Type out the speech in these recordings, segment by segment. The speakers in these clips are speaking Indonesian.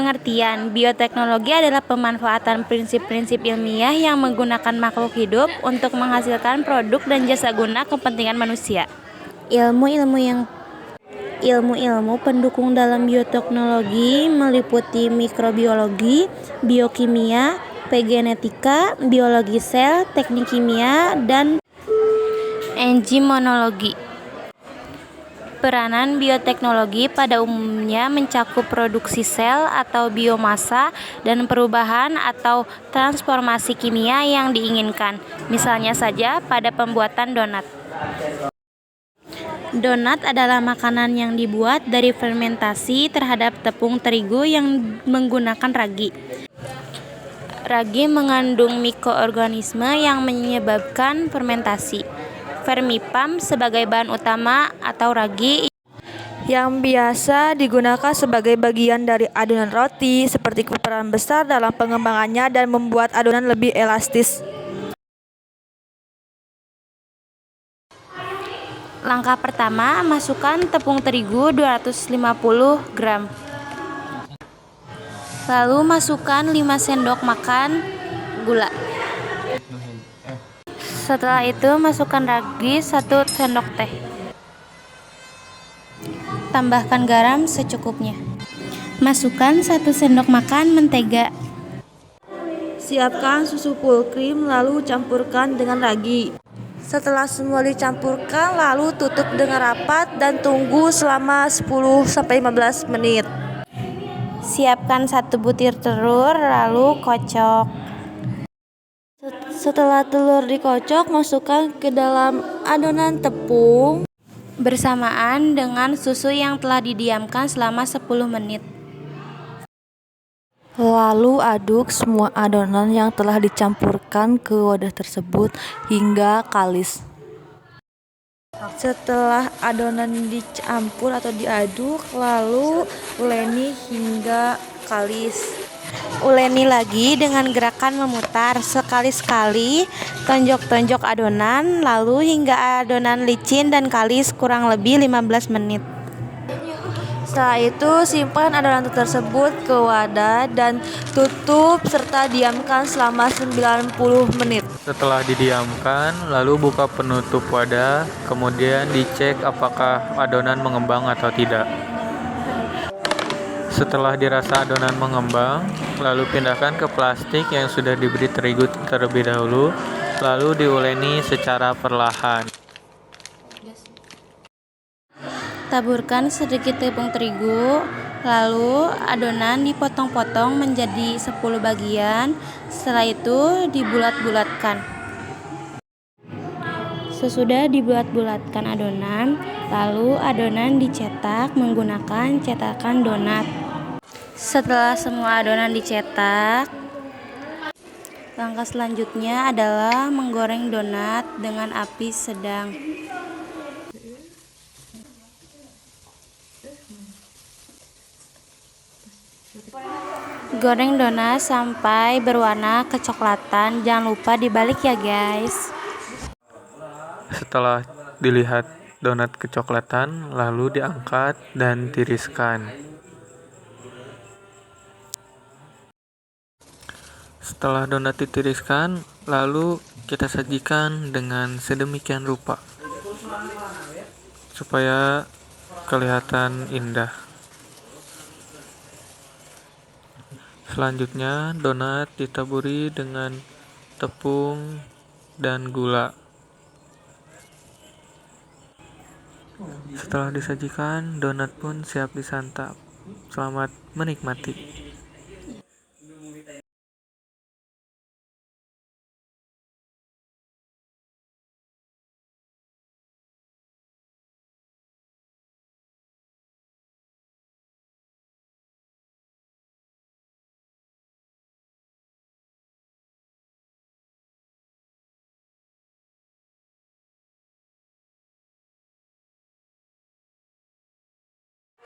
Pengertian, bioteknologi adalah pemanfaatan prinsip-prinsip ilmiah yang menggunakan makhluk hidup untuk menghasilkan produk dan jasa guna kepentingan manusia. Ilmu-ilmu pendukung dalam bioteknologi meliputi mikrobiologi, biokimia, genetika, biologi sel, teknik kimia, dan enzimologi. Peranan bioteknologi pada umumnya mencakup produksi sel atau biomasa dan perubahan atau transformasi kimia yang diinginkan, misalnya saja pada pembuatan donat. Donat adalah makanan yang dibuat dari fermentasi terhadap tepung terigu yang menggunakan ragi. Ragi mengandung mikroorganisme yang menyebabkan fermentasi. Vermipam sebagai bahan utama atau ragi yang biasa digunakan sebagai bagian dari adonan roti, seperti berperan besar dalam pengembangannya dan membuat adonan lebih elastis. Langkah pertama, masukkan tepung terigu 250 gram. Lalu masukkan 5 sendok makan gula. Setelah itu masukkan ragi 1 sendok teh. Tambahkan garam secukupnya. Masukkan 1 sendok makan mentega. Siapkan susu full cream lalu campurkan dengan ragi. Setelah semua dicampurkan, lalu tutup dengan rapat dan tunggu selama 10-15 menit. Siapkan 1 butir telur lalu kocok. Setelah telur dikocok, masukkan ke dalam adonan tepung bersamaan dengan susu yang telah didiamkan selama 10 menit. Lalu aduk semua adonan yang telah dicampurkan ke wadah tersebut hingga kalis. Setelah adonan dicampur atau diaduk, lalu uleni hingga kalis. Uleni lagi dengan gerakan memutar sekali-sekali, tonjok-tonjok adonan, lalu hingga adonan licin dan kalis kurang lebih 15 menit. Setelah itu, simpan adonan tersebut ke wadah dan tutup serta diamkan selama 90 menit. Setelah didiamkan, lalu buka penutup wadah, kemudian dicek apakah adonan mengembang atau tidak. Setelah dirasa adonan mengembang, lalu pindahkan ke plastik yang sudah diberi terigu terlebih dahulu, lalu diuleni secara perlahan. Taburkan sedikit tepung terigu, lalu adonan dipotong-potong menjadi 10 bagian. Setelah itu dibulat-bulatkan. Sesudah dibulat-bulatkan adonan, lalu adonan dicetak menggunakan cetakan donat. Setelah semua adonan dicetak, langkah selanjutnya adalah menggoreng donat dengan api sedang. Goreng donat sampai berwarna kecoklatan. Jangan lupa dibalik ya guys. Setelah dilihat donat kecoklatan, lalu diangkat dan tiriskan. Setelah donat ditiriskan, lalu kita sajikan dengan sedemikian rupa supaya kelihatan indah. Selanjutnya, donat ditaburi dengan tepung dan gula. Setelah disajikan, donat pun siap disantap. Selamat menikmati.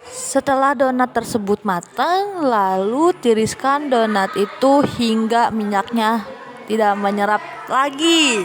Setelah donat tersebut matang, lalu tiriskan donat itu hingga minyaknya tidak menyerap lagi.